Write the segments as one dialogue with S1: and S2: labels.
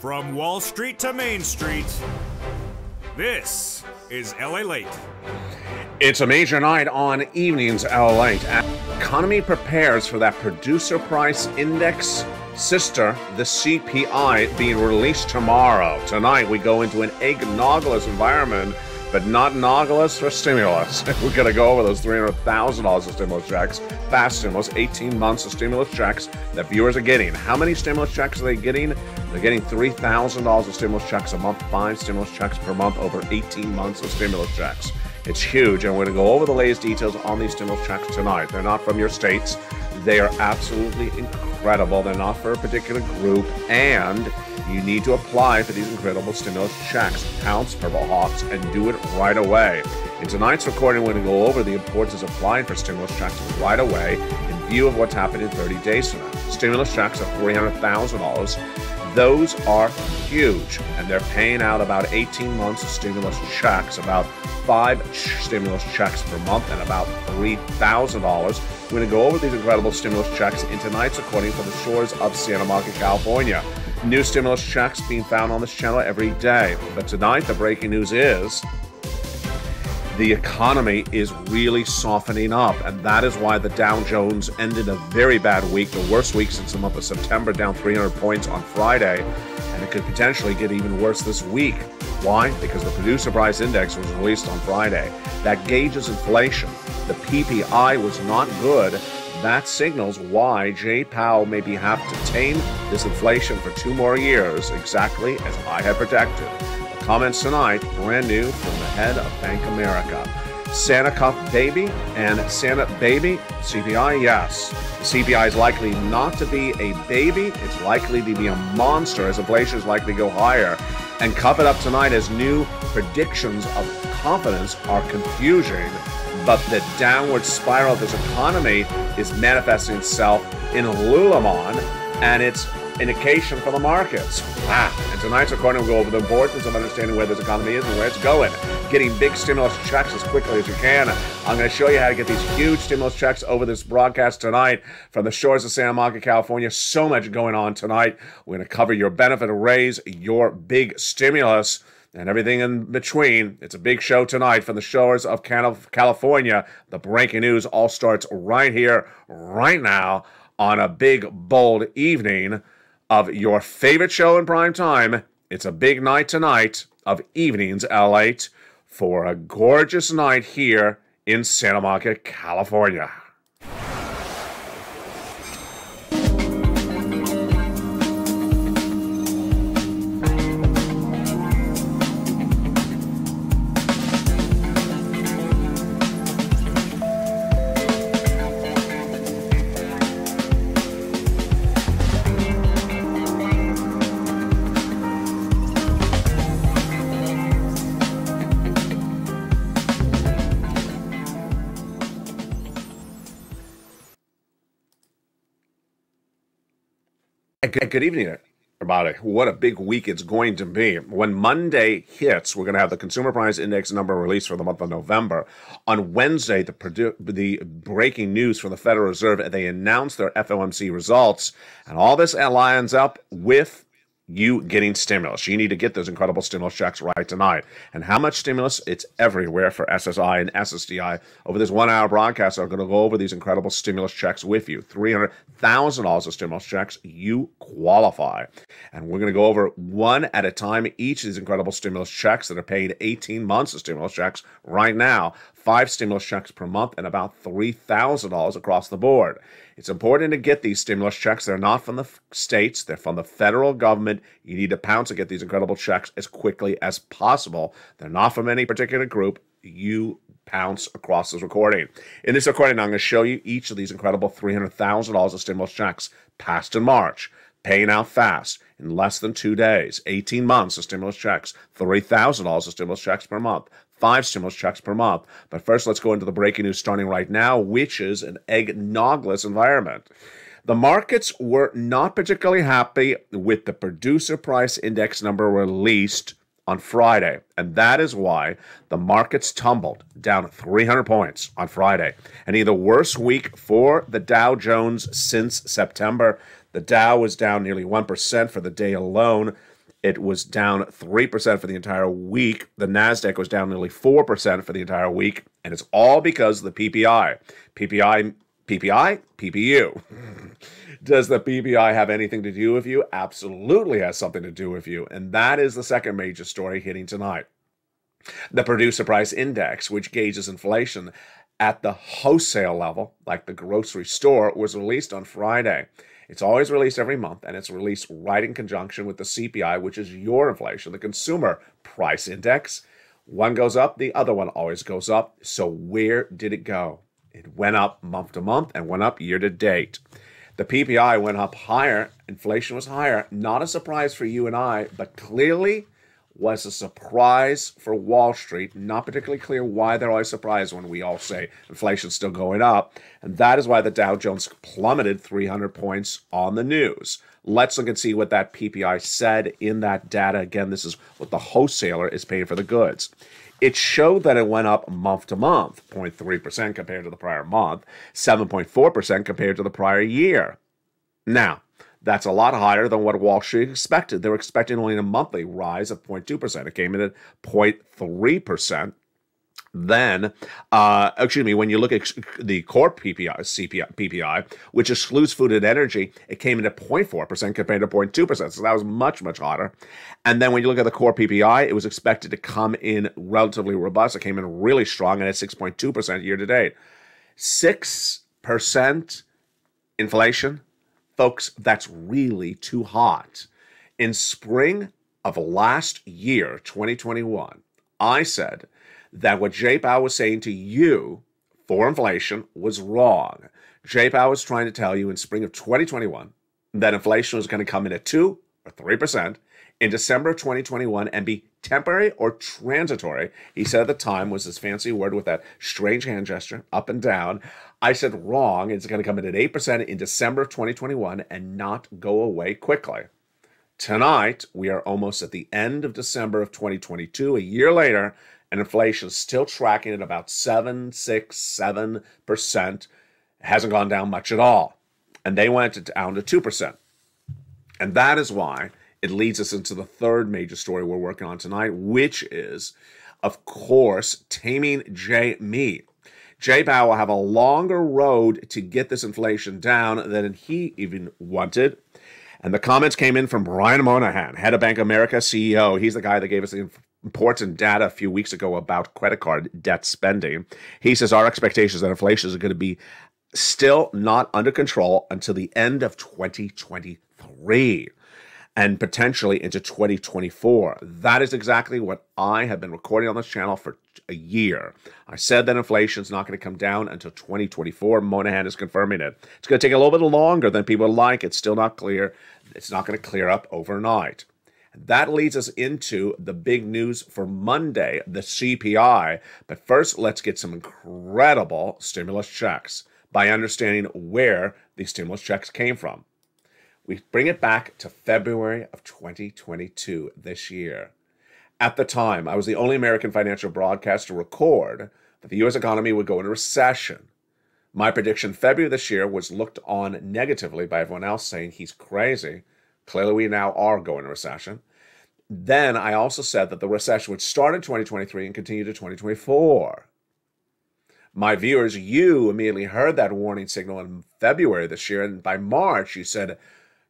S1: From Wall Street to Main Street, this is LALATE.
S2: It's a major night on evenings LALATE. Economy prepares for that producer price index sister, the CPI, being released tomorrow. Tonight we go into an egg-noggless environment, but not noggless for stimulus. We're going to go over those $300,000 of stimulus checks, fast stimulus, 18 months of stimulus checks that viewers are getting. How many stimulus checks are they getting? They're getting $3,000 of stimulus checks a month, 5 stimulus checks per month, over 18 months of stimulus checks. It's huge, and we're going to go over the latest details on these stimulus checks tonight. They're not from your states. They are absolutely incredible. They're not for a particular group, and you need to apply for these incredible stimulus checks, pounce, Purple Hawks, and do it right away. In tonight's recording, we're going to go over the importance of applying for stimulus checks right away in view of what's happening 30 days from now. Stimulus checks of $300,000. Those are huge, and they're paying out about 18 months of stimulus checks, about 5 stimulus checks per month, and about $3,000. We're going to go over these incredible stimulus checks in tonight's recording from the shores of Santa Monica, California. New stimulus checks being found on this channel every day. But tonight, the breaking news is the economy is really softening up, and that is why the Dow Jones ended a very bad week, the worst week since the month of September, down 300 points on Friday, and it could potentially get even worse this week. Why? Because the producer price index was released on Friday. That gauges inflation. The PPI was not good. That signals why Jay Powell maybe have to tame this inflation for 2 more years, exactly as I had predicted. The comments tonight, brand new from the head of Bank America. Santa Cuff baby and Santa baby, CPI, yes. The CPI is likely not to be a baby. It's likely to be a monster as inflation is likely to go higher. And cuff it up tonight as new predictions of confidence are confusing. But the downward spiral of this economy is manifesting itself in Lululemon, and it's indication for the markets. And tonight's recording will go over the importance of understanding where this economy is and where it's going. Getting big stimulus checks as quickly as you can. I'm going to show you how to get these huge stimulus checks over this broadcast tonight from the shores of Santa Monica, California. So much going on tonight. We're going to cover your benefit raise, your big stimulus, and everything in between. It's a big show tonight from the shores of California. The breaking news all starts right here, right now, on a big, bold evening of your favorite show in prime time. It's a big night tonight of Evenings LALATE for a gorgeous night here in Santa Monica, California. Good evening, everybody. What a big week it's going to be. When Monday hits, we're going to have the Consumer Price Index number released for the month of November. On Wednesday, the breaking news from the Federal Reserve, they announced their FOMC results, and all this lines up with you getting stimulus. You need to get those incredible stimulus checks right tonight. And how much stimulus? It's everywhere for SSI and SSDI. Over this 1-hour broadcast, I'm going to go over these incredible stimulus checks with you. $300,000 of stimulus checks. You qualify. And we're going to go over one at a time each of these incredible stimulus checks that are paid 18 months of stimulus checks right now. 5 stimulus checks per month and about $3,000 across the board. It's important to get these stimulus checks. They're not from the states. They're from the federal government. You need to pounce and get these incredible checks as quickly as possible. They're not from any particular group. You pounce across this recording. In this recording, I'm going to show you each of these incredible $300,000 of stimulus checks passed in March, paying out fast in less than 2 days, 18 months of stimulus checks, $3,000 of stimulus checks per month, 5 stimulus checks per month. But first, let's go into the breaking news starting right now, which is an egg-noggless environment. The markets were not particularly happy with the producer price index number released on Friday, and that is why the markets tumbled down 300 points on Friday. And the worst week for the Dow Jones since September. The Dow was down nearly 1% for the day alone. It was down 3% for the entire week. The NASDAQ was down nearly 4% for the entire week. And it's all because of the PPI. PPU. Does the PPI have anything to do with you? Absolutely has something to do with you. And that is the second major story hitting tonight. The Producer Price Index, which gauges inflation at the wholesale level, like the grocery store, was released on Friday. It's always released every month, and it's released right in conjunction with the CPI, which is your inflation, the Consumer Price Index. One goes up, the other one always goes up. So where did it go? It went up month to month and went up year to date. The PPI went up higher. Inflation was higher. Not a surprise for you and I, but clearly was a surprise for Wall Street. Not particularly clear why they're always surprised when we all say inflation's still going up. And that is why the Dow Jones plummeted 300 points on the news. Let's look and see what that PPI said in that data. Again, this is what the wholesaler is paying for the goods. It showed that it went up month to month, 0.3% compared to the prior month, 7.4% compared to the prior year. Now, that's a lot higher than what Wall Street expected. They were expecting only a monthly rise of 0.2%. It came in at 0.3%. Then, when you look at the core PPI, which excludes food and energy, it came in at 0.4% compared to 0.2%. So that was much, much hotter. And then when you look at the core PPI, it was expected to come in relatively robust. It came in really strong and at 6.2% year to date. 6% inflation. Folks, that's really too hot. In spring of last year, 2021, I said that what Jay Powell was saying to you for inflation was wrong. Jay Powell was trying to tell you in spring of 2021 that inflation was going to come in at 2 or 3% in December of 2021 and be temporary or transitory. He said at the time, was his fancy word with that strange hand gesture, up and down. I said wrong. It's going to come in at 8% in December of 2021 and not go away quickly. Tonight, we are almost at the end of December of 2022, a year later, and inflation is still tracking at about 7%. It hasn't gone down much at all. And they went down to 2%. And that is why it leads us into the third major story we're working on tonight, which is, of course, taming Jay Powell will have a longer road to get this inflation down than he even wanted. And the comments came in from Brian Moynihan, head of Bank of America, CEO. He's the guy that gave us the important data a few weeks ago about credit card debt spending. He says our expectations that inflation is going to be still not under control until the end of 2023 and potentially into 2024. That is exactly what I have been recording on this channel for a year. I said that inflation is not going to come down until 2024. Moynihan is confirming it. It's going to take a little bit longer than people like. It's still not clear. It's not going to clear up overnight. That leads us into the big news for Monday, the CPI. But first, let's get some incredible stimulus checks by understanding where these stimulus checks came from. We bring it back to February of 2022, this year. At the time, I was the only American financial broadcaster to record that the U.S. economy would go into recession. My prediction February this year was looked on negatively by everyone else, saying he's crazy. Clearly, we now are going into recession. Then I also said that the recession would start in 2023 and continue to 2024. My viewers, you immediately heard that warning signal in February this year, and by March, you said,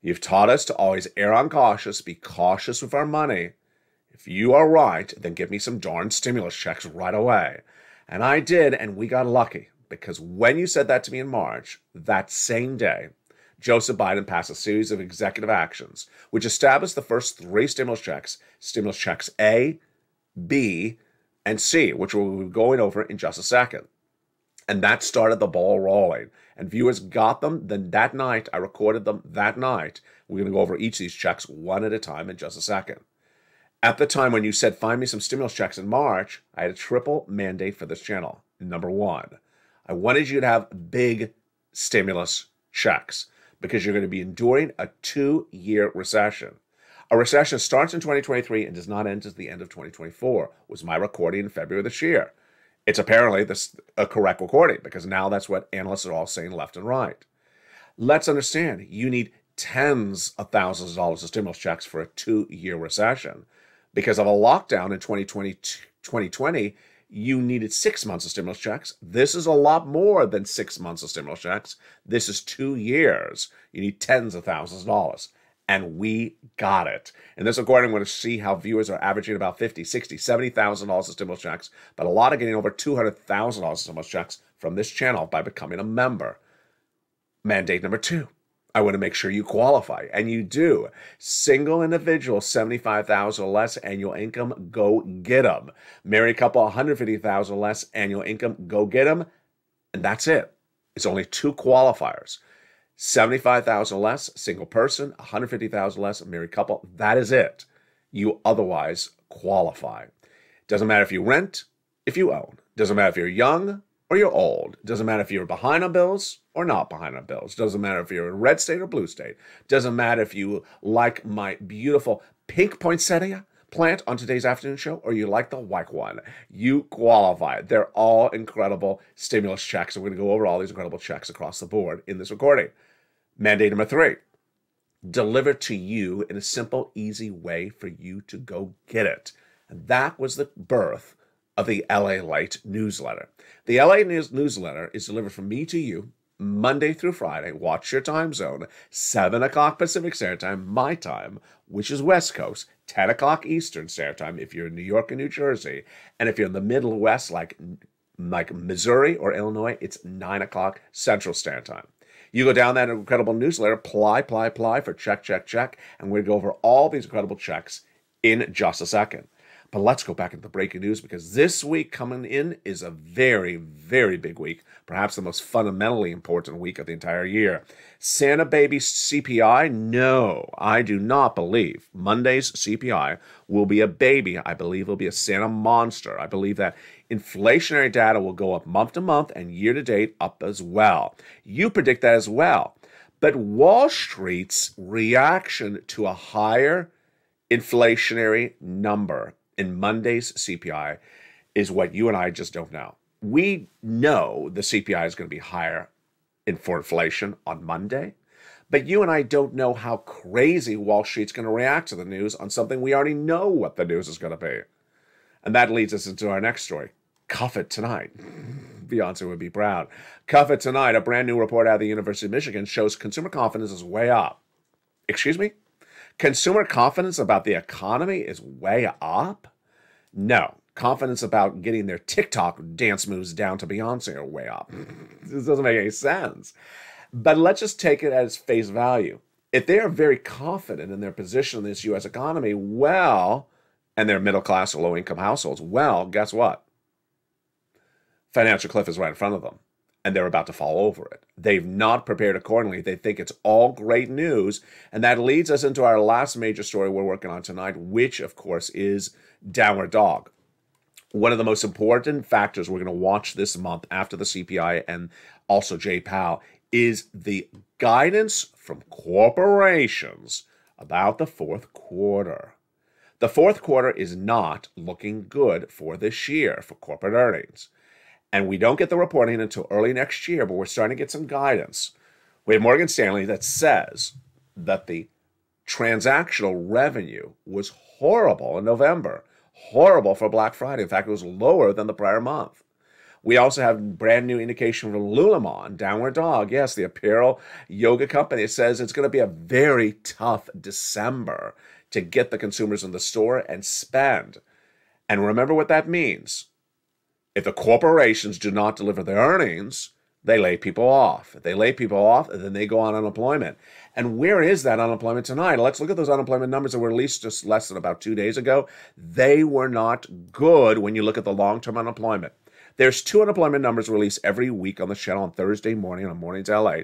S2: you've taught us to always err on cautious, be cautious with our money. If you are right, then give me some darn stimulus checks right away. And I did, and we got lucky, because when you said that to me in March, that same day, Joseph Biden passed a series of executive actions, which established the first 3 stimulus checks A, B, and C, which we'll be going over in just a second. And that started the ball rolling. And viewers got them. Then that night, I recorded them that night. We're going to go over each of these checks one at a time in just a second. At the time when you said, find me some stimulus checks in March, I had a triple mandate for this channel. Number one, I wanted you to have big stimulus checks because you're going to be enduring a 2-year recession. A recession starts in 2023 and does not end until the end of 2024, was my recording in February this year. It's apparently a correct recording because now that's what analysts are all saying left and right. Let's understand, you need tens of thousands of dollars of stimulus checks for a 2-year recession. Because of a lockdown in 2020, you needed 6 months of stimulus checks. This is a lot more than 6 months of stimulus checks. This is 2 years. You need tens of thousands of dollars. And we got it. In this recording, I'm going to see how viewers are averaging about $50,000, $60,000, $70,000 of stimulus checks, but a lot are getting over $200,000 of stimulus checks from this channel by becoming a member. Mandate number 2. I want to make sure you qualify, and you do. Single individual, $75,000 or less annual income, go get them. Married couple, $150,000 or less annual income, go get them. And that's it. It's only 2 qualifiers. $75,000 less, single person, $150,000 less, married couple. That is it. You otherwise qualify. Doesn't matter if you rent, if you own. Doesn't matter if you're young or you're old. Doesn't matter if you're behind on bills or not behind on bills. Doesn't matter if you're in red state or blue state. Doesn't matter if you like my beautiful pink poinsettia plant on today's afternoon show or you like the white one. You qualify. They're all incredible stimulus checks. And we're going to go over all these incredible checks across the board in this recording. Mandate number 3. Delivered to you in a simple, easy way for you to go get it. And that was the birth of the LALATE newsletter. The LA newsletter is delivered from me to you Monday through Friday. Watch your time zone. 7 o'clock Pacific Standard Time, my time, which is West Coast. 10 o'clock Eastern Standard Time if you're in New York and New Jersey. And if you're in the Middle West, like Missouri or Illinois, it's 9 o'clock Central Standard Time. You go down that incredible newsletter, apply for check, and we're going to go over all these incredible checks in just a second. But let's go back into the breaking news because this week coming in is a very, very big week, perhaps the most fundamentally important week of the entire year. Santa baby CPI? No, I do not believe Monday's CPI will be a baby. I believe it'll be a Santa monster. I believe that inflationary data will go up month to month and year to date up as well. You predict that as well. But Wall Street's reaction to a higher inflationary number in Monday's CPI is what you and I just don't know. We know the CPI is going to be higher for inflation on Monday, but you and I don't know how crazy Wall Street's going to react to the news on something we already know what the news is going to be. And that leads us into our next story. Cuff it tonight. Beyonce would be proud. Cuff it tonight. A brand new report out of the University of Michigan shows consumer confidence is way up. Excuse me? Consumer confidence about the economy is way up? No. Confidence about getting their TikTok dance moves down to Beyonce are way up. This doesn't make any sense. But let's just take it as face value. If they are very confident in their position in this U.S. economy, well, and they're middle class or low income households, well, guess what? Financial cliff is right in front of them, and they're about to fall over it. They've not prepared accordingly. They think it's all great news, and that leads us into our last major story we're working on tonight, which, of course, is downward dog. One of the most important factors we're going to watch this month after the CPI and also Jay Powell is the guidance from corporations about the fourth quarter. The fourth quarter is not looking good for this year for corporate earnings. And we don't get the reporting until early next year, but we're starting to get some guidance. We have Morgan Stanley that says that the transactional revenue was horrible in November. Horrible for Black Friday. In fact, it was lower than the prior month. We also have brand new indication from Lululemon, downward dog. Yes, the apparel yoga company says it's going to be a very tough December to get the consumers in the store and spend. And remember what that means. If the corporations do not deliver their earnings, they lay people off. If they lay people off, then they go on unemployment. And where is that unemployment tonight? Let's look at those unemployment numbers that were released just less than about 2 days ago. They were not good when you look at the long-term unemployment. There's 2 unemployment numbers released every week on the channel on Thursday morning on Mornings LA.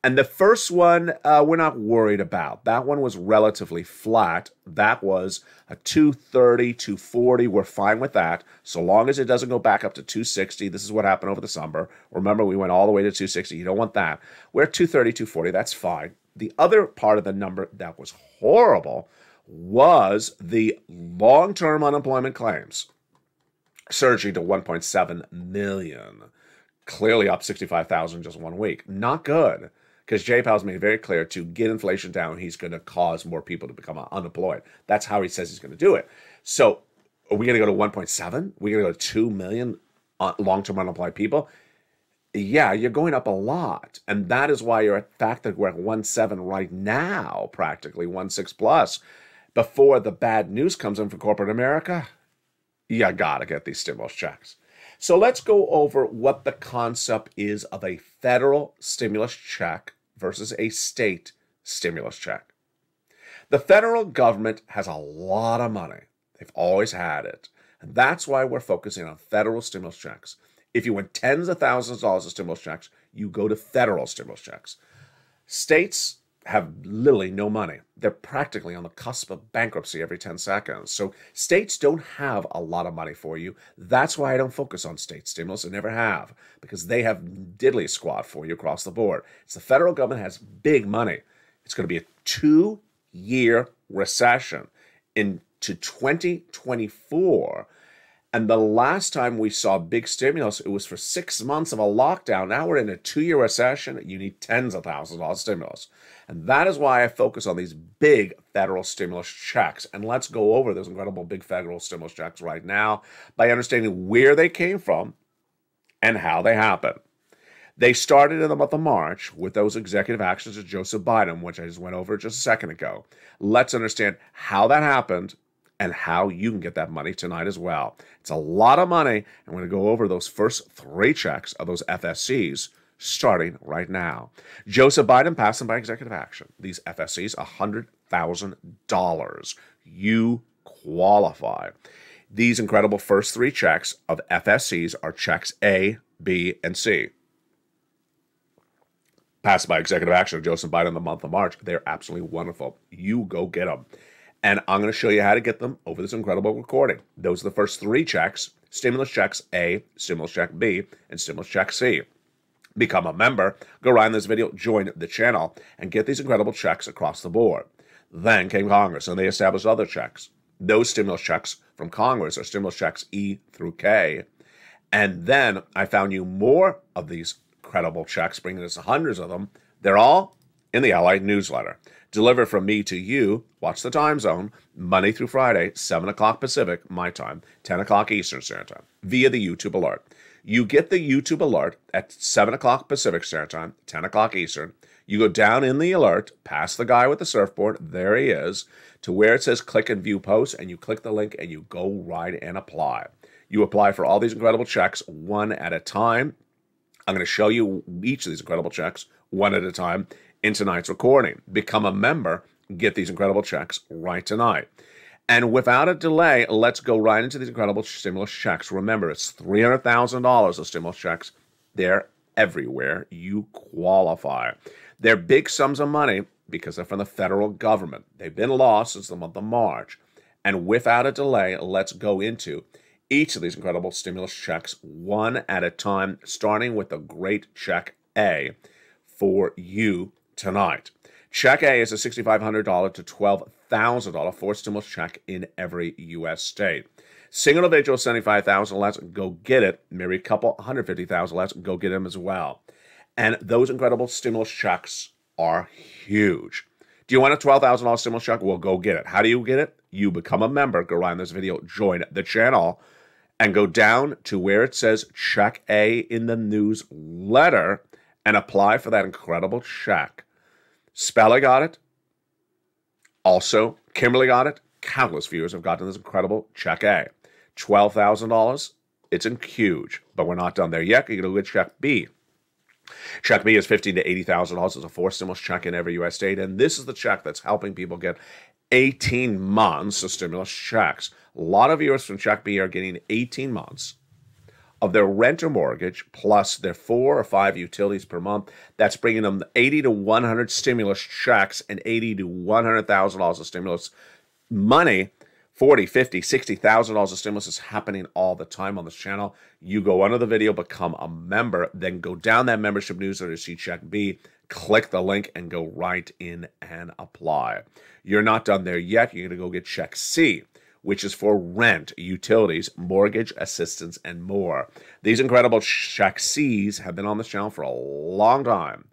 S2: And the first one, we're not worried about. That one was relatively flat. That was a 230, 240. We're fine with that. So long as it doesn't go back up to 260. This is what happened over the summer. Remember, we went all the way to 260. You don't want that. We're at 230, 240. That's fine. The other part of the number that was horrible was the long-term unemployment claims surging to 1.7 million. Clearly up 65,000 just 1 week. Not good. because Jay Powell's made it very clear to get inflation down, he's going to cause more people to become unemployed. That's how he says he's going to do it. So are we going to go to 1.7? We're going to go to 2 million long-term unemployed people? Yeah, you're going up a lot. And that is why you're at the fact that we're at 1.7 right now, practically 1.6 plus. Before the bad news comes in for corporate America, you got to get these stimulus checks. So let's go over what the concept is of a federal stimulus check versus a state stimulus check. The federal government has a lot of money. They've always had it. And that's why we're focusing on federal stimulus checks. If you want tens of thousands of dollars of stimulus checks, you go to federal stimulus checks. States have literally no money. They're practically on the cusp of bankruptcy every 10 seconds. So states don't have a lot of money for you. That's why I don't focus on state stimulus. I never have, because they have diddly squat for you across the board. It's the federal government has big money. It's going to be a 2-year recession into 2024. And the last time we saw big stimulus, it was for 6 months of a lockdown. Now we're in a 2-year recession. You need tens of thousands of dollars stimulus. And that is why I focus on these big federal stimulus checks. And let's go over those incredible big federal stimulus checks right now by understanding where they came from and how they happened. They started in the month of March with those executive actions of Joseph Biden, which I just went over just a second ago. Let's understand how that happened and how you can get that money tonight as well. It's a lot of money. I'm going to go over those first 3 checks of those FSCs starting right now. Joseph Biden passed them by executive action. These FSCs, $100,000. You qualify. These incredible first 3 checks of FSCs are checks A, B, and C. Passed by executive action of Joseph Biden in the month of March. They're absolutely wonderful. You go get them. And I'm going to show you how to get them over this incredible recording. Those are the first 3 checks: stimulus checks A, stimulus check B, and stimulus check C. Become a member, go right in this video, join the channel, and get these incredible checks across the board. Then came Congress, and they established other checks. Those stimulus checks from Congress are stimulus checks E through K. And then I found you more of these incredible checks, bringing us hundreds of them. They're all in the LALATE newsletter. Delivered from me to you, watch the time zone, Monday through Friday, 7 o'clock Pacific, my time, 10 o'clock Eastern Standard Time, via the YouTube alert. You get the YouTube alert at 7 o'clock Pacific Standard Time, 10 o'clock Eastern. You go down in the alert, past the guy with the surfboard, there he is, to where it says click and view posts, and you click the link and you go right and apply. You apply for all these incredible checks one at a time. I'm going to show you each of these incredible checks one at a time in tonight's recording. Become a member, get these incredible checks right tonight. And without a delay, let's go right into these incredible stimulus checks. Remember, it's $300,000 of stimulus checks. They're everywhere. You qualify. They're big sums of money because they're from the federal government. They've been lost since the month of March. And without a delay, let's go into each of these incredible stimulus checks one at a time, starting with the great check A for you tonight. Check A is a $6,500 to $12,000 forced stimulus check in every U.S. state. Single individual, $75,000, let's go get it. Married couple, $150,000, let's go get them as well. And those incredible stimulus checks are huge. Do you want a $12,000 stimulus check? Well, go get it. How do you get it? You become a member, go right in this video, join the channel, and go down to where it says check A in the newsletter and apply for that incredible check. Spella got it. Also, Kimberly got it. Countless viewers have gotten this incredible check A. $12,000. It's huge, but we're not done there yet. You're going to get check B. Check B is $15,000 to $80,000. It's a forced stimulus check in every U.S. state, and this is the check that's helping people get 18 months of stimulus checks. A lot of viewers from check B are getting 18 months of their rent or mortgage plus their 4 or 5 utilities per month. That's bringing them 80 to 100 stimulus checks and $80,000 to $100,000 of stimulus money. $40,000, $50,000, $60,000 of stimulus is happening all the time on this channel. You go under the video, become a member, then go down that membership newsletter to see check B, click the link, and go right in and apply. You're not done there yet. You're going to go get check C, which is for rent, utilities, mortgage assistance, and more. These incredible check C's have been on this channel for a long time.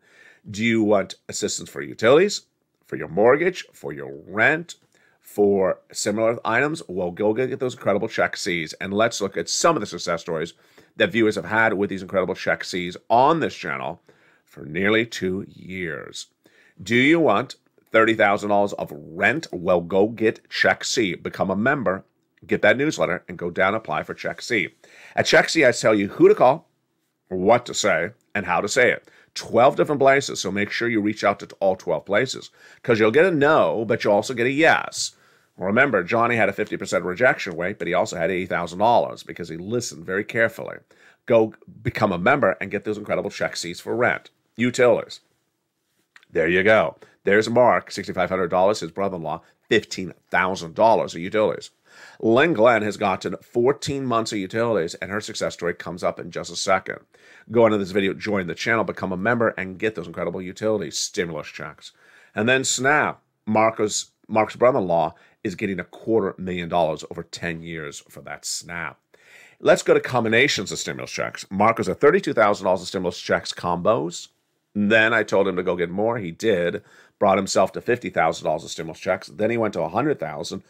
S2: Do you want assistance for utilities, for your mortgage, for your rent, for similar items? Well, go get those incredible check Cs, and let's look at some of the success stories that viewers have had with these incredible check Cs on this channel for nearly 2 years. Do you want $30,000 of rent? Well, go get Check C. Become a member, get that newsletter, and go down and apply for Check C. At Check C, I tell you who to call, what to say, and how to say it. 12 different places, so make sure you reach out to all 12 places, because you'll get a no, but you'll also get a yes. Remember, Johnny had a 50% rejection rate, but he also had $80,000 because he listened very carefully. Go become a member and get those incredible check Cs for rent. Utilities. There you go. There's Mark, $6,500, his brother-in-law, $15,000 of utilities. Lynn Glenn has gotten 14 months of utilities, and her success story comes up in just a second. Go into this video, join the channel, become a member, and get those incredible utility stimulus checks. And then Snap, Mark's brother-in-law, is getting $250,000 over 10 years for that Snap. Let's go to combinations of stimulus checks. Mark was at $32,000 of stimulus checks combos. Then I told him to go get more. He did. Brought himself to $50,000 of stimulus checks. Then he went to $100,000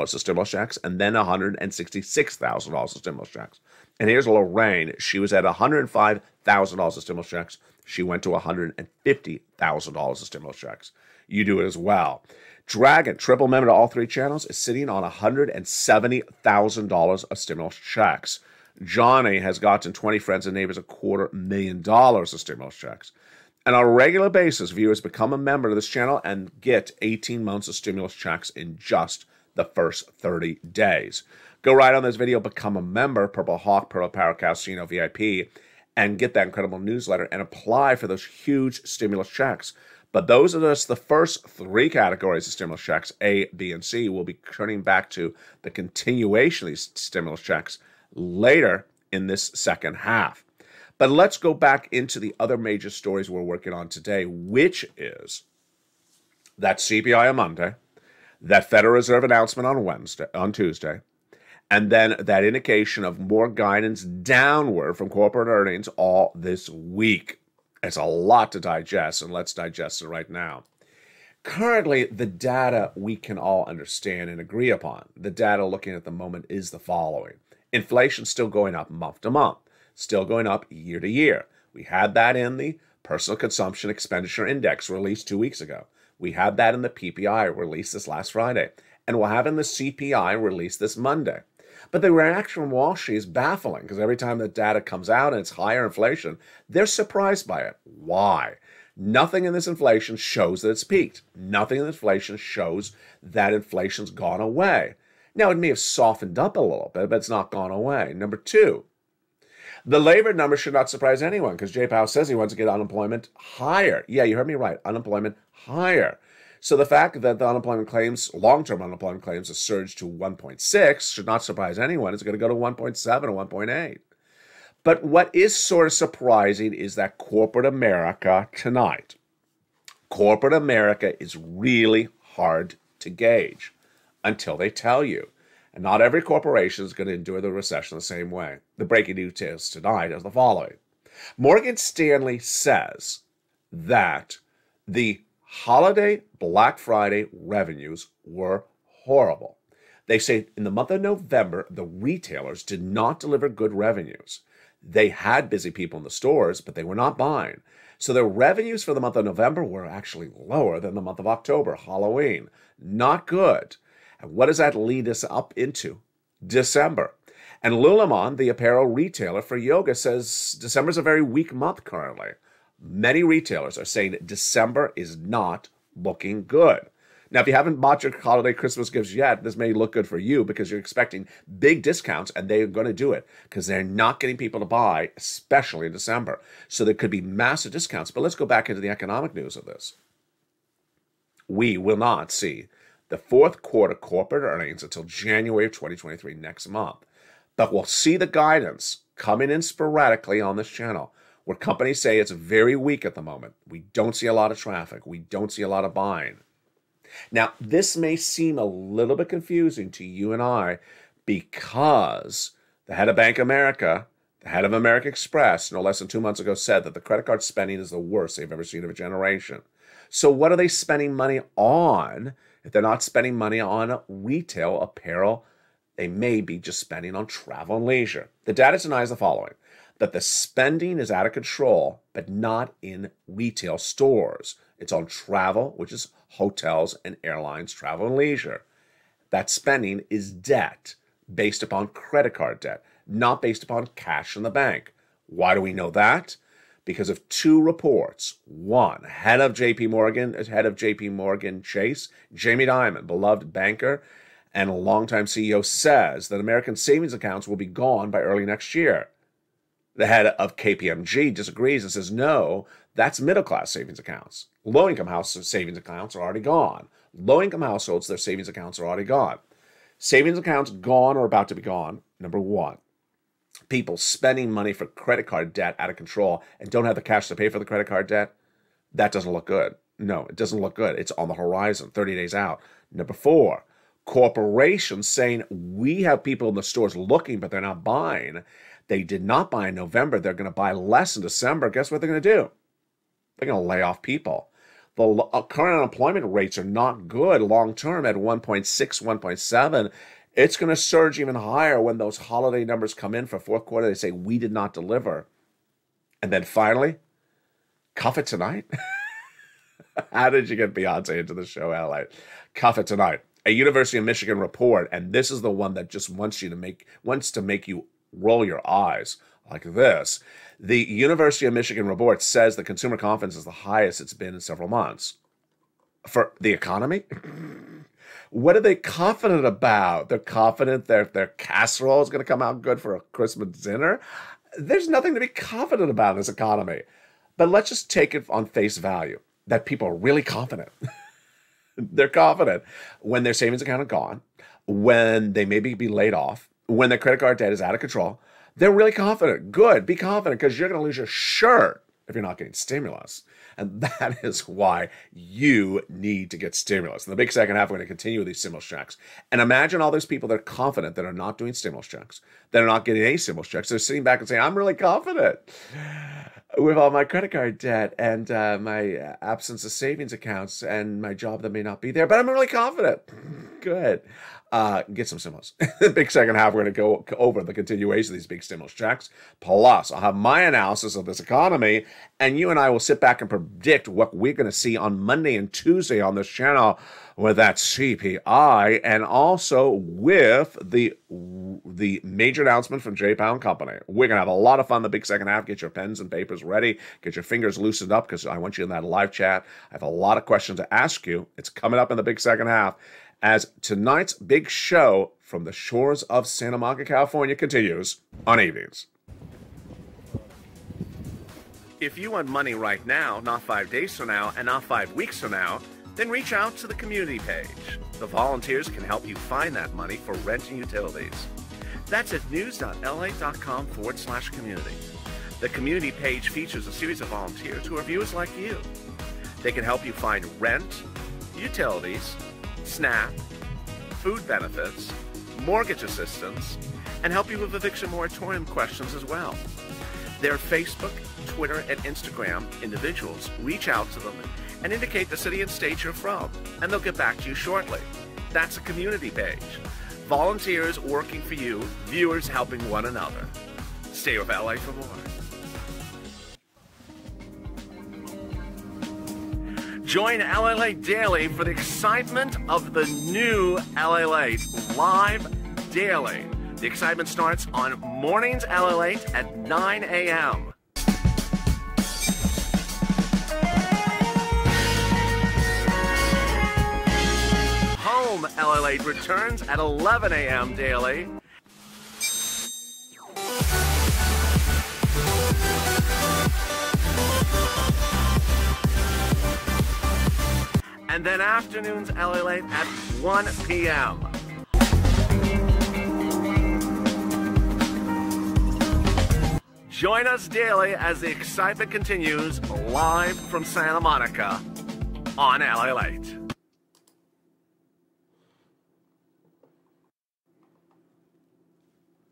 S2: of stimulus checks, and then $166,000 of stimulus checks. And here's Lorraine. She was at $105,000 of stimulus checks. She went to $150,000 of stimulus checks. You do it as well. Dragon, triple member to all 3 channels, is sitting on $170,000 of stimulus checks. Johnny has gotten 20 friends and neighbors $250,000 of stimulus checks. And on a regular basis, viewers become a member of this channel and get 18 months of stimulus checks in just the first 30 days. Go right on this video, become a member, Purple Hawk, Purple Power Casino VIP, and get that incredible newsletter and apply for those huge stimulus checks. But those are just the first 3 categories of stimulus checks, A, B, and C. We'll be turning back to the continuation of these stimulus checks later in this second half. But let's go back into the other major stories we're working on today, which is that CPI on Monday, that Federal Reserve announcement on Tuesday, and then that indication of more guidance downward from corporate earnings all this week. It's a lot to digest, and let's digest it right now. Currently, the data we can all understand and agree upon, the data looking at the moment, is the following. Inflation still going up month to month, still going up year to year. We had that in the Personal Consumption Expenditure Index released 2 weeks ago. We had that in the PPI released this last Friday. And we'll have in the CPI released this Monday. But the reaction from Wall Street is baffling because every time the data comes out and it's higher inflation, they're surprised by it. Why? Nothing in this inflation shows that it's peaked. Nothing in this inflation shows that inflation's gone away. Now, it may have softened up a little bit, but it's not gone away. Number 2, the labor number should not surprise anyone because Jay Powell says he wants to get unemployment higher. Yeah, you heard me right. Unemployment higher. So the fact that the unemployment claims, long-term unemployment claims, have surged to 1.6 should not surprise anyone. It's going to go to 1.7 or 1.8. But what is sort of surprising is that corporate America tonight. Corporate America is really hard to gauge until they tell you. And not every corporation is going to endure the recession the same way. The breaking news tonight is the following. Morgan Stanley says that the holiday Black Friday revenues were horrible. They say in the month of November, the retailers did not deliver good revenues. They had busy people in the stores, but they were not buying. So their revenues for the month of November were actually lower than the month of October, Halloween. Not good. And what does that lead us up into? December. And Lululemon, the apparel retailer for yoga, says December is a very weak month currently. Many retailers are saying that December is not looking good. Now, if you haven't bought your holiday Christmas gifts yet, this may look good for you because you're expecting big discounts, and they're going to do it because they're not getting people to buy, especially in December. So there could be massive discounts. But let's go back into the economic news of this. We will not see the fourth quarter corporate earnings until January of 2023, next month. But we'll see the guidance coming in sporadically on this channel, where companies say it's very weak at the moment. We don't see a lot of traffic. We don't see a lot of buying. Now, this may seem a little bit confusing to you and I because the head of Bank of America, the head of American Express, no less than 2 months ago, said that the credit card spending is the worst they've ever seen of a generation. So what are they spending money on? If they're not spending money on retail, apparel, they may be just spending on travel and leisure. The data denies the following, that the spending is out of control, but not in retail stores. It's on travel, which is hotels and airlines, travel and leisure. That spending is debt based upon credit card debt, not based upon cash in the bank. Why do we know that? Because of two reports. One, head of JP Morgan Chase, Jamie Dimon, beloved banker and a longtime CEO, says that American savings accounts will be gone by early next year. The head of KPMG disagrees and says, no, that's middle-class savings accounts. Low-income household savings accounts are already gone. Low-income households, their savings accounts are already gone. Savings accounts gone or about to be gone, number one. People spending money for credit card debt out of control and don't have the cash to pay for the credit card debt, that doesn't look good. No, it doesn't look good. It's on the horizon, 30 days out. Number four, corporations saying we have people in the stores looking, but they're not buying. They did not buy in November. They're going to buy less in December. Guess what they're going to do? They're going to lay off people. The current unemployment rates are not good long-term at 1.6, 1.7. It's going to surge even higher when those holiday numbers come in for fourth quarter. They say, we did not deliver. And then finally, cuff it tonight. How did you get Beyonce into the show, LA? Cuff it tonight. A University of Michigan report, and this is the one that just wants to make you roll your eyes like this. The University of Michigan report says that consumer confidence is the highest it's been in several months. For the economy? What are they confident about? They're confident their casserole is going to come out good for a Christmas dinner? There's nothing to be confident about in this economy. But let's just take it on face value that people are really confident. They're confident when their savings account is gone, when they maybe be laid off, when their credit card debt is out of control. They're really confident. Good, be confident, because you're going to lose your shirt if you're not getting stimulus. And that is why you need to get stimulus. In the big second half, we're going to continue with these stimulus checks. And imagine all those people that are confident that are not doing stimulus checks, that are not getting any stimulus checks. They're sitting back and saying, I'm really confident with all my credit card debt and my absence of savings accounts and my job that may not be there, but I'm really confident. Good. Get some stimulus. The big second half, we're going to go over the continuation of these big stimulus checks. Plus, I'll have my analysis of this economy, and you and I will sit back and predict what we're going to see on Monday and Tuesday on this channel with that CPI, and also with the major announcement from J. Powell & Company. We're going to have a lot of fun the big second half. Get your pens and papers ready. Get your fingers loosened up, because I want you in that live chat. I have a lot of questions to ask you. It's coming up in the big second half, as tonight's big show from the shores of Santa Monica, California continues on Evenings. If you want money right now, not 5 days from now, and not 5 weeks from now, then reach out to the community page. The volunteers can help you find that money for rent and utilities. That's at news.la.com/community. The community page features a series of volunteers who are viewers like you. They can help you find rent, utilities, SNAP, food benefits, mortgage assistance, and help you with eviction moratorium questions as well. Their Facebook, Twitter, and Instagram individuals reach out to them and indicate the city and state you're from, and they'll get back to you shortly. That's a community page. Volunteers working for you, viewers helping one another. Stay with LA for more. Join LALATE Daily for the excitement of the new LALATE live daily. The excitement starts on mornings LALATE at 9 a.m. Home LALATE returns at 11 a.m. daily. And then afternoons LALATE at 1 p.m. Join us daily as the excitement continues live from Santa Monica on LALATE.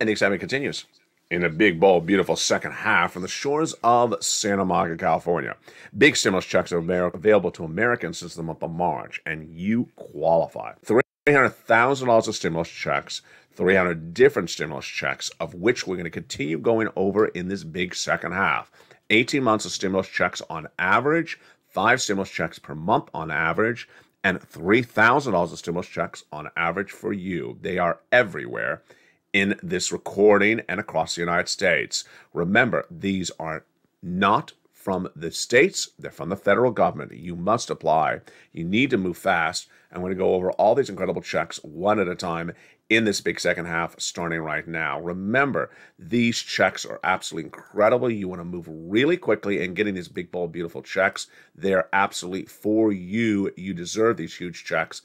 S2: And the excitement continues. in a big, bold, beautiful second half from the shores of Santa Monica, California. Big stimulus checks are available to Americans since the month of March, and you qualify. $300,000 of stimulus checks, 300 different stimulus checks, of which we're going to continue going over in this big second half. 18 months of stimulus checks on average, 5 stimulus checks per month on average, and $3,000 of stimulus checks on average for you. They are everywhere in this recording and across the United States. Remember, these are not from the states, they're from the federal government. You must apply. You need to move fast. I'm going to go over all these incredible checks one at a time in this big second half starting right now. Remember, these checks are absolutely incredible. You want to move really quickly and getting these big, bold, beautiful checks. They're absolutely for you. You deserve these huge checks.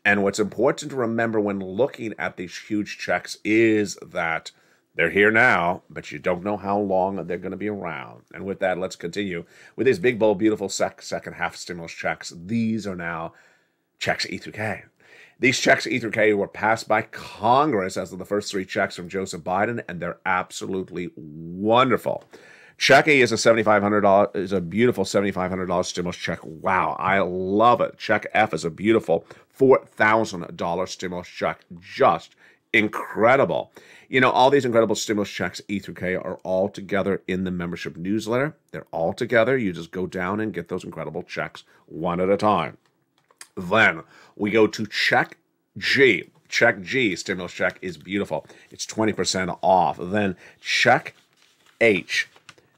S2: And what's important to remember when looking at these huge checks is that they're here now, but you don't know how long they're going to be around. And with that, let's continue with these big, bold, beautiful second half stimulus checks. These are now checks E through K. These checks E through K were passed by Congress as of the first 3 checks from Joseph Biden, and they're absolutely wonderful. Check E is a beautiful $7,500 stimulus check. Wow, I love it. Check F is a beautiful $4,000 stimulus check. Just incredible. You know, all these incredible stimulus checks, E through K, are all together in the membership newsletter. They're all together. You just go down and get those incredible checks one at a time. Then we go to check G. Check G, stimulus check, is beautiful. It's 20% off. Then check H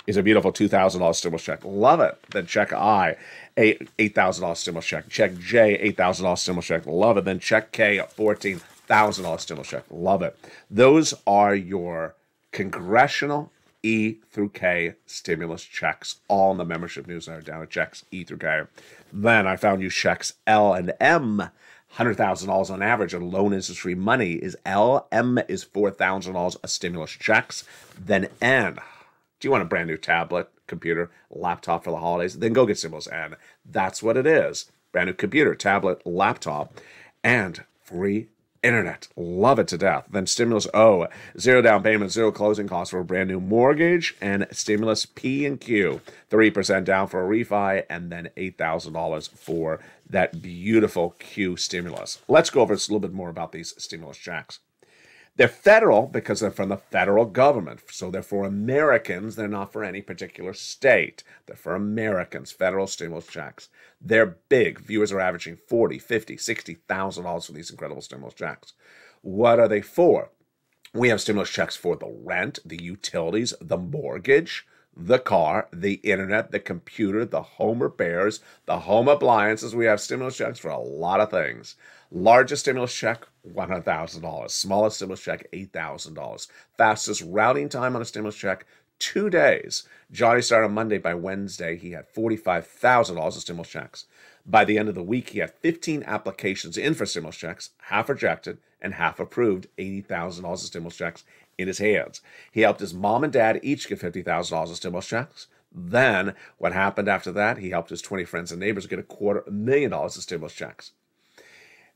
S2: is a beautiful $2,000 stimulus check. Love it. Then check I, $8,000 stimulus check. Check J, $8,000 stimulus check. Love it. Then check K, $14,000 stimulus check. Love it. Those are your congressional E through K stimulus checks, all in the membership newsletter down at checks E through K. Then I found you checks L and M, $100,000 on average of loan interest-free money is L. M is $4,000 of stimulus checks. Then N. Do you want a brand new tablet, computer, laptop for the holidays? Then go get stimulus N. That's what it is. Brand new computer, tablet, laptop, and free internet. Love it to death. Then stimulus O, 0 down payment, 0 closing costs for a brand new mortgage, and stimulus P and Q, 3% down for a refi, and then $8,000 for that beautiful Q stimulus. Let's go over a little bit more about these stimulus checks. They're federal because they're from the federal government. So they're for Americans. They're not for any particular state. They're for Americans, federal stimulus checks. They're big. Viewers are averaging $40,000, $50,000, $60,000 for these incredible stimulus checks. What are they for? We have stimulus checks for the rent, the utilities, the mortgage, the car, the internet, the computer, the home repairs, the home appliances. We have stimulus checks for a lot of things. Largest stimulus check, $100,000. Smallest stimulus check, $8,000. Fastest routing time on a stimulus check, 2 days. Johnny started on Monday. By Wednesday, he had $45,000 of stimulus checks. By the end of the week, he had 15 applications in for stimulus checks, half rejected and half approved, $80,000 of stimulus checks in his hands. He helped his mom and dad each get $50,000 of stimulus checks. Then, what happened after that? He helped his 20 friends and neighbors get $250,000 of stimulus checks.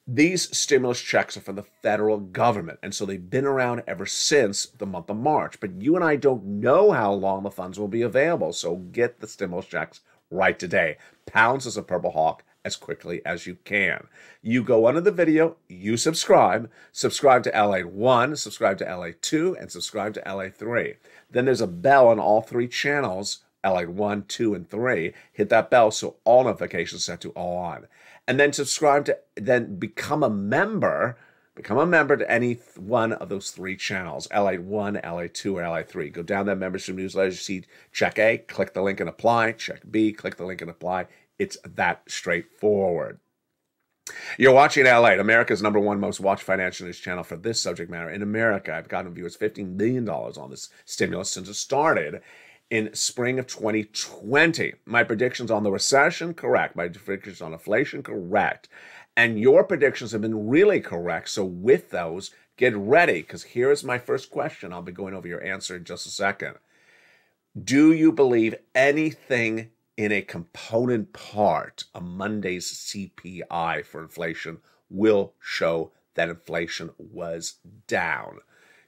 S2: These stimulus checks are from the federal government, and so they've been around ever since the month of March. But you and I don't know how long the funds will be available, so get the stimulus checks right today. Pounds as a Purple Hawk as quickly as you can. You go under the video, you subscribe to LA1, subscribe to LA2, and subscribe to LA3. Then there's a bell on all 3 channels, LA1, 2, and 3. Hit that bell so all notifications set to all on. And then become a member to any one of those 3 channels, LA1, LA2, or LA3. Go down that membership newsletter, you see check A, click the link and apply. Check B, click the link and apply. It's that straightforward. You're watching LALATE, America's #1 most watched financial news channel for this subject matter. In America, I've gotten viewers $15 million on this stimulus since it started in spring of 2020. My predictions on the recession, correct. My predictions on inflation, correct. And your predictions have been really correct. So with those, get ready, because here's my first question. I'll be going over your answer in just a second. Do you believe anything in a component part of Monday's CPI for inflation will show that inflation was down?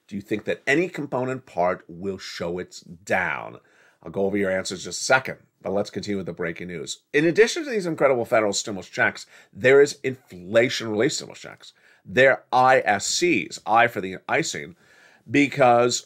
S2: Do you think that any component part will show it's down? I'll go over your answers in just a second, but let's continue with the breaking news. In addition to these incredible federal stimulus checks, there is inflation relief stimulus checks. They're ISCs, I for the icing, because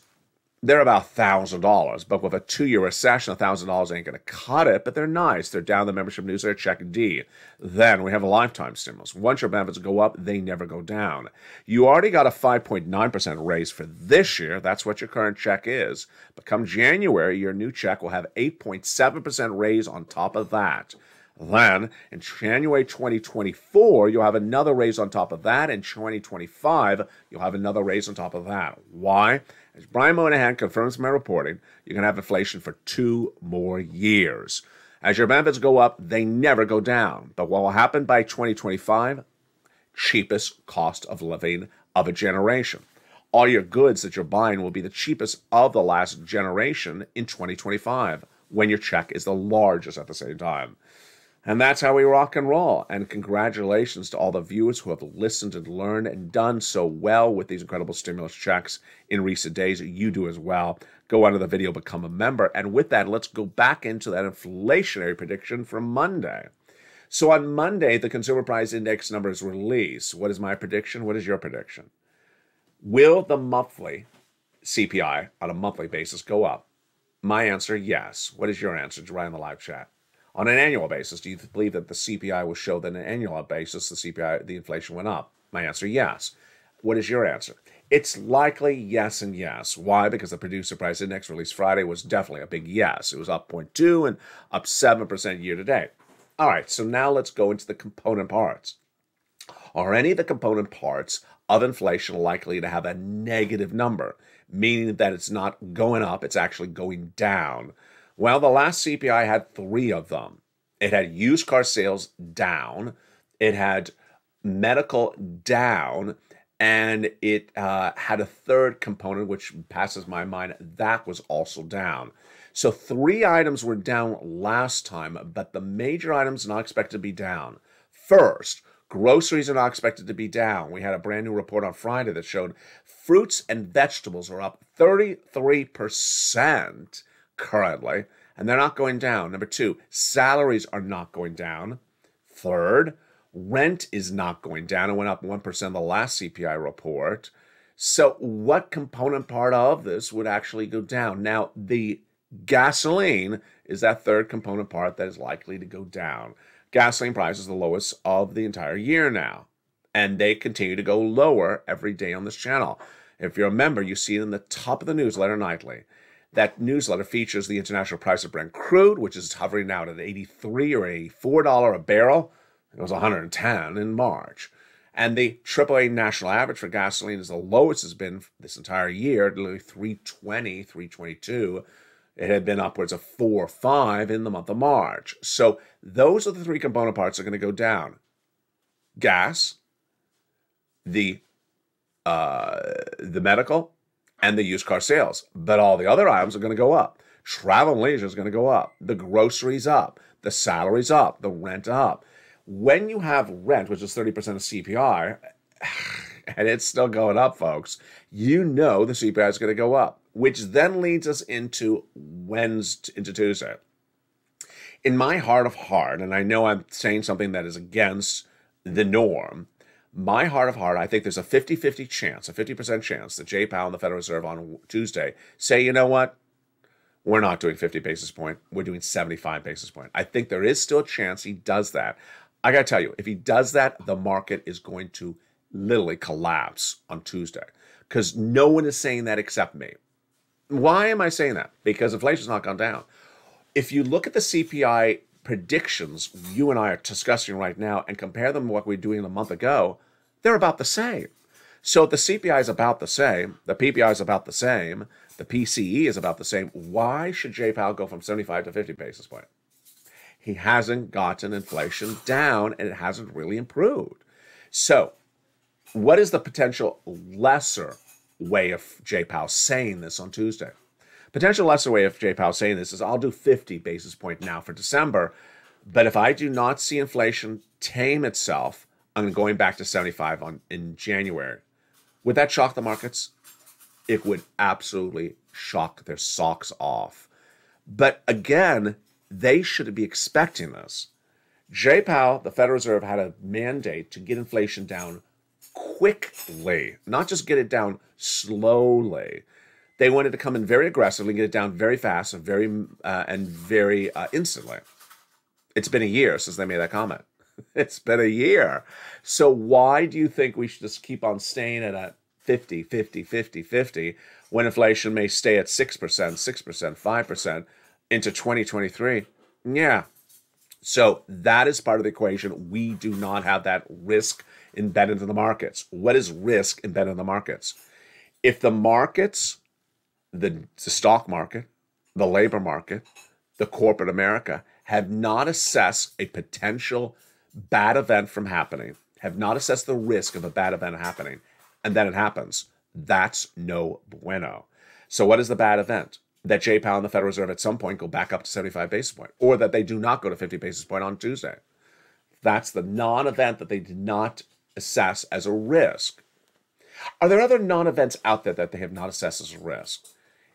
S2: they're about $1,000, but with a 2-year recession, $1,000 ain't going to cut it, but they're nice. They're down the membership newsletter, check D. Then we have a lifetime stimulus. Once your benefits go up, they never go down. You already got a 5.9% raise for this year. That's what your current check is. But come January, your new check will have 8.7% raise on top of that. Then, in January 2024, you'll have another raise on top of that. In 2025, you'll have another raise on top of that. Why? As Brian Moynihan confirms in my reporting, you're going to have inflation for 2 more years. As your benefits go up, they never go down. But what will happen by 2025? Cheapest cost of living of a generation. All your goods that you're buying will be the cheapest of the last generation in 2025, when your check is the largest at the same time. And that's how we rock and roll. And congratulations to all the viewers who have listened and learned and done so well with these incredible stimulus checks in recent days. You do as well. Go under the video, become a member. And with that, let's go back into that inflationary prediction from Monday. So on Monday, the Consumer Price Index number is released. What is my prediction? What is your prediction? Will the monthly CPI on a monthly basis go up? My answer, yes. What is your answer? Write in the live chat. On an annual basis, do you believe that the CPI will show that on an annual basis, the inflation went up? My answer, yes. What is your answer? It's likely yes and yes. Why? Because the Producer Price Index released Friday was definitely a big yes. It was up 0.2 and up 7% year to date. All right, so now let's go into the component parts. Are any of the component parts of inflation likely to have a negative number, meaning that it's not going up, it's actually going down? Well, the last CPI had 3 of them. It had used car sales down, it had medical down, and it had a third component, which passes my mind, that was also down. So 3 items were down last time, but the major items are not expected to be down. First, groceries are not expected to be down. We had a brand new report on Friday that showed fruits and vegetables are up 33% currently, and they're not going down. Number 2, salaries are not going down. Third, rent is not going down. It went up 1% in the last CPI report. So what component part of this would actually go down? Now, the gasoline is that third component part that is likely to go down. Gasoline price is the lowest of the entire year now, and they continue to go lower every day on this channel. If you're a member, you see it in the top of the newsletter nightly. That newsletter features the international price of Brent crude, which is hovering now at $83 or $84 a barrel. It was $110 in March. And the AAA national average for gasoline is the lowest it's been this entire year, literally $3.20, $3.22. It had been upwards of $4 or $5 in the month of March. So those are the 3 component parts that are going to go down. Gas, the medical, and the used car sales. But all the other items are going to go up. Travel and leisure is going to go up. The groceries up. The salaries up. The rent up. When you have rent, which is 30% of CPI, and it's still going up, folks, you know the CPI is going to go up, which then leads us into Tuesday. In my heart of heart, and I know I'm saying something that is against the norm, my heart of heart, I think there's a 50-50 chance, a 50% chance that Jay Powell and the Federal Reserve on Tuesday say, you know what? We're not doing 50 basis point. We're doing 75 basis point. I think there is still a chance he does that. I got to tell you, if he does that, the market is going to literally collapse on Tuesday because no one is saying that except me. Why am I saying that? Because inflation's not gone down. If you look at the CPI predictions you and I are discussing right now and compare them to what we were doing a month ago, they're about the same. So if the CPI is about the same, the PPI is about the same, the PCE is about the same, why should Jay Powell go from 75 to 50 basis point? He hasn't gotten inflation down and it hasn't really improved. So what is the potential lesser way of Jay Powell saying this on Tuesday? Potential lesser way of Jay Powell saying this is I'll do 50 basis point now for December, but if I do not see inflation tame itself, I'm going back to 75 in January. Would that shock the markets? it would absolutely shock their socks off. But again, they should be expecting this. Jay Powell, the Federal Reserve, had a mandate to get inflation down quickly, not just get it down slowly. They wanted to come in very aggressively, get it down very fast and very instantly. It's been a year since they made that comment. It's been a year. So why do you think we should just keep on staying at a 50, 50, 50, 50 when inflation may stay at 6%, 6%, 5% into 2023? Yeah. So that is part of the equation. We do not have that risk embedded in the markets. What is risk embedded in the markets? If the markets, the stock market, the labor market, the corporate America have not assessed a potential bad event from happening, have not assessed the risk of a bad event happening, and then it happens, that's no bueno. So what is the bad event? That Jay Powell and the Federal Reserve at some point go back up to 75 basis points, or that they do not go to 50 basis points on Tuesday. That's the non-event that they did not assess as a risk. Are there other non-events out there that they have not assessed as a risk?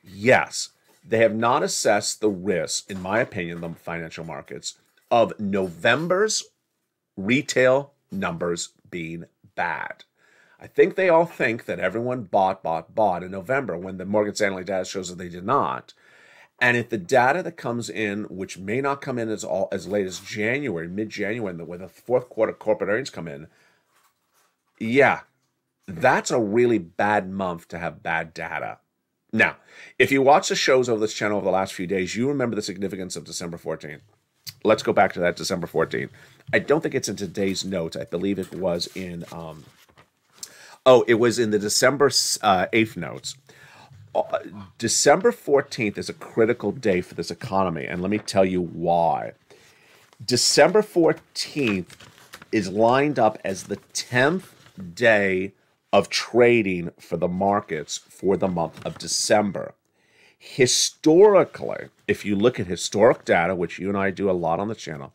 S2: Yes. They have not assessed the risk, in my opinion, the financial markets, of November's retail numbers being bad. I think they all think that everyone bought in November when the Morgan Stanley data shows that they did not. And if the data that comes in, which may not come in as late as January, mid-January, when the fourth quarter corporate earnings come in, yeah, that's a really bad month to have bad data. Now, if you watch the shows over this channel over the last few days, you remember the significance of December 14th. Let's go back to that December 14th. I don't think it's in today's notes. I believe it was in... it was in the December 8th notes. December 14th is a critical day for this economy, and let me tell you why. December 14th is lined up as the 10th day of trading for the markets for the month of December. Historically, if you look at historic data, which you and I do a lot on the channel,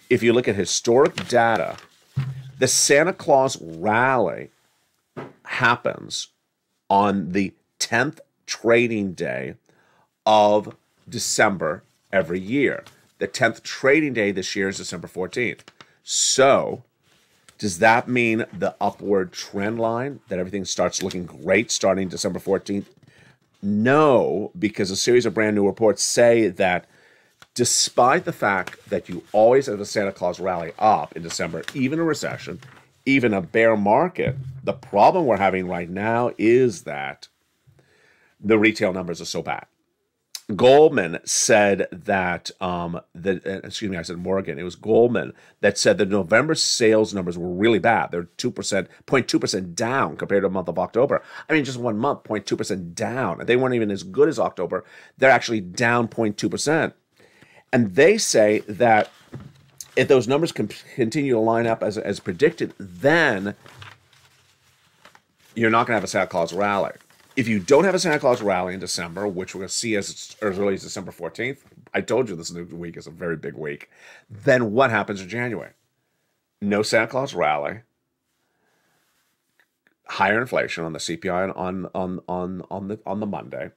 S2: if you look at historic data, the Santa Claus rally happens on the 10th trading day of December every year. The 10th trading day this year is December 14th. So, does that mean the upward trend line, that everything starts looking great starting December 14th? No, because a series of brand new reports say that despite the fact that you always have a Santa Claus rally up in December, even a recession, even a bear market, the problem we're having right now is that the retail numbers are so bad. Goldman said that, I said Morgan. It was Goldman that said that November sales numbers were really bad. They're 0.2% down compared to the month of October. I mean, just 1 month, 0.2% down. They weren't even as good as October. They're actually down 0.2%. And they say that if those numbers continue to line up as predicted, then you're not going to have a Santa Claus rally. If you don't have a Santa Claus rally in December, which we're going to see as early as December 14th, I told you this week is a very big week, then what happens in January? No Santa Claus rally, higher inflation on the CPI on the Monday,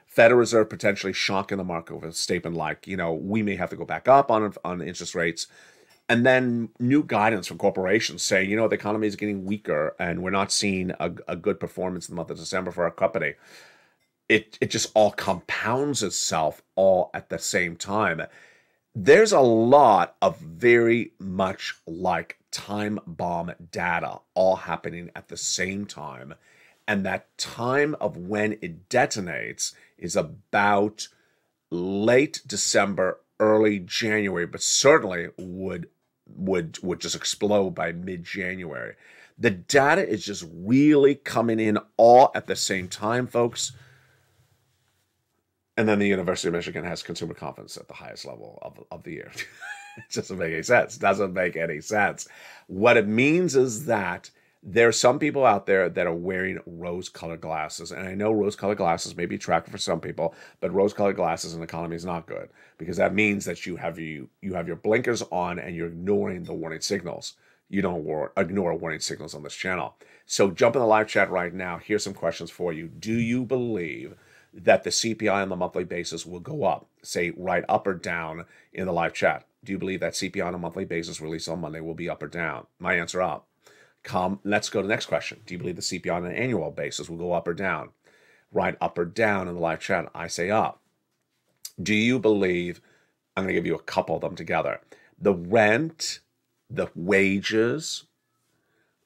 S2: Federal Reserve potentially shocking the market with a statement like, we may have to go back up on interest rates. And then new guidance from corporations saying, the economy is getting weaker and we're not seeing a good performance in the month of December for our company. It just all compounds itself all at the same time. There's a lot of very much like time bomb data all happening at the same time. And that time of when it detonates is about late December, early January, but certainly would just explode by mid-January. The data is just really coming in all at the same time, folks. And then the University of Michigan has consumer confidence at the highest level of the year. It doesn't make any sense. Doesn't make any sense. What it means is that there are some people out there that are wearing rose-colored glasses. And I know rose-colored glasses may be attractive for some people, but rose-colored glasses in the economy is not good, because that means that you have your blinkers on and you're ignoring the warning signals. you don't ignore warning signals on this channel. So jump in the live chat right now. Here's some questions for you. Do you believe that the CPI on the monthly basis will go up? Say right up or down in the live chat. Do you believe that CPI on a monthly basis released on Monday will be up or down? My answer, up. Let's go to the next question. Do you believe the CPI on an annual basis will go up or down? Right up or down in the live chat. I say up. Do you believe, I'm going to give you a couple of them together, the rent, the wages,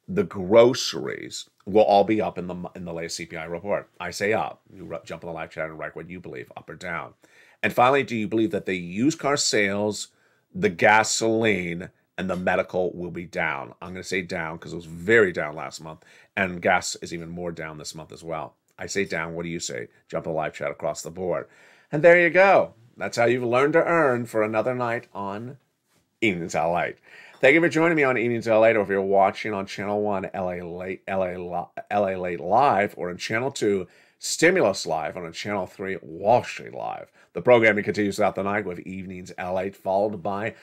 S2: the groceries will all be up in the latest CPI report? I say up. You jump in the live chat and write what you believe, up or down. And finally, do you believe that the used car sales, the gasoline, and the medical will be down? I'm going to say down because it was very down last month, and gas is even more down this month as well. I say down. What do you say? Jump in the live chat across the board. And there you go. That's how you've learned to earn for another night on Evenings LALATE. Thank you for joining me on Evenings LALATE, or if you're watching on Channel 1, LALATE Live, or on Channel 2, Stimulus Live, or on Channel 3, Wall Street Live. The programming continues throughout the night with Evenings LALATE, followed by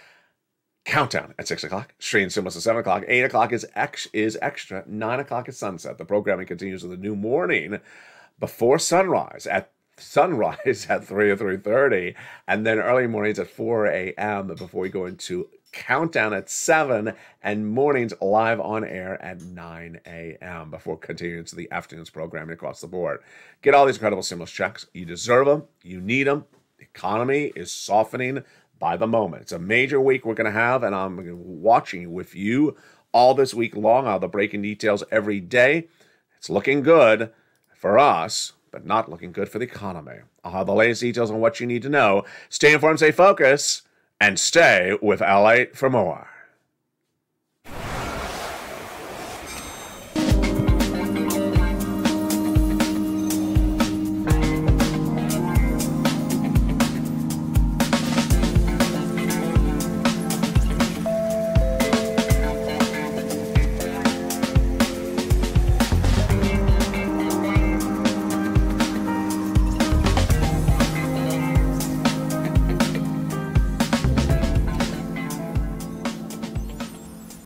S2: Countdown at 6 o'clock, Stream Stimulus at 7 o'clock, 8 o'clock is extra, 9 o'clock is sunset. The programming continues with a new morning before sunrise at 3 or 3:30, and then early mornings at 4 a.m. before we go into Countdown at 7, and mornings live on air at 9 a.m. before continuing to the afternoon's programming across the board. Get all these incredible stimulus checks. You deserve them. You need them. The economy is softening by the moment. It's a major week we're going to have, and I'm watching with you all this week long. I'll have the breaking details every day. It's looking good for us, but not looking good for the economy. I'll have the latest details on what you need to know. Stay informed, stay focused, and stay with LALATE for more.